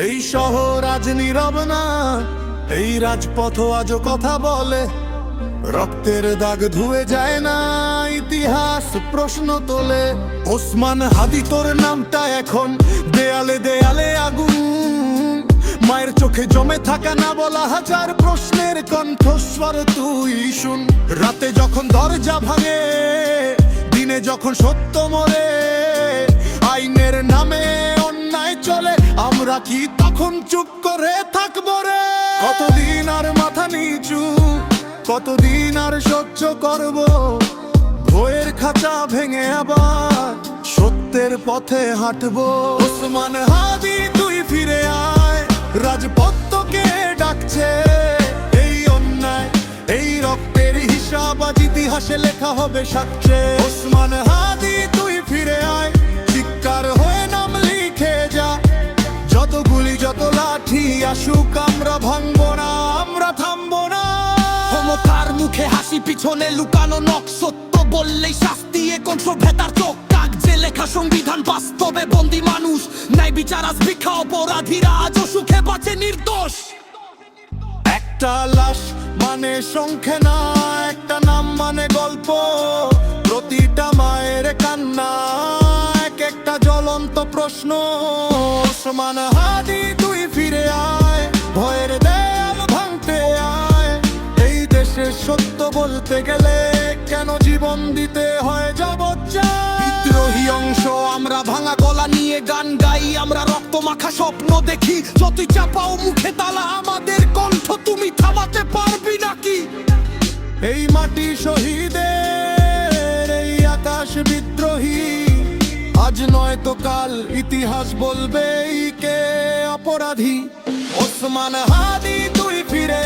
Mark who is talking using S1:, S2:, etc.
S1: এই শহর আজ নীরব না, এই রাজপথ আজও কথা বলে। রক্তের দাগ ধুয়ে যায় না, ইতিহাস প্রশ্ন তোলে। ওসমান হাদি তোর নামটা এখন দেয়ালে দেয়ালে আগুন। মায়ের চোখে জমে থাকা না বলা হাজার প্রশ্নের কণ্ঠস্বর তুই শুন। রাতে যখন দরজা ভাঙে, দিনে যখন সত্য মরে, আইনের নামে অন্যায় চলে, আমরা কি তখন চুপ করে থাকবো রে? কতদিন আর মাথা নিচু, কতদিন আর সহ্য করব? ভয়ের খাঁচা ভেঙে আবার সত্যের পথে হাঁটবো। ওসমান হাদি তুই ফিরে আয়, রাজপথ তোকে ডাকছে। এই অন্যায়, এই রক্তের হিসাব আজ ইতিহাসে লেখা হবে সাক্ষ্যে। ওসমান হাদি তুই ফিরে আয়, চিৎকার হয়ে নাম লিখে যা। যত গুলি যত লাঠি আসুক, আমরা ভাঙবো না, আমরা থামবো না।
S2: ক্ষমতার মুখে হাসি, পিছনে লুকানো নখ। সত্য বললেই শাস্তি, কোন সভ্যতার চোখ কাগজে লেখা সংবিধান, বাস্তবে বন্দী মানুষ। ন্যায় বিচার আজ ভিক্ষা, অপরাধীরা আজও সুখে বাঁচে নির্দোষ।
S1: একটা লাশ মানে সংখ্যা না, একটা নাম মানে গল্প। প্রতিটা মায়ের কান্না এক একটা জ্বলন্ত প্রশ্ন। ওসমান হাদি তুই ফিরে আয়, ভয়ের দেয়াল ভাঙতে আয়। এই দেশের সত্য বলতে গেলে কেন জীবন দিতে হয় যাবজ্জীবন?
S2: বিদ্রোহী অংশ আমরা, ভাঙা গলা নিয়ে গান গাই। আমরা রক্ত মাখা স্বপ্ন দেখি, যতই চাপাও মুখে তালা, আমাদের কণ্ঠ তুমি থামাতে পারবি নাকি?
S1: এই মাটি শহীদের, এই আকাশ বিদ্রোহী। আজ নয় তো কাল ইতিহাস বলবে কে অপরাধী। ওসমান হাদি তুই ফিরে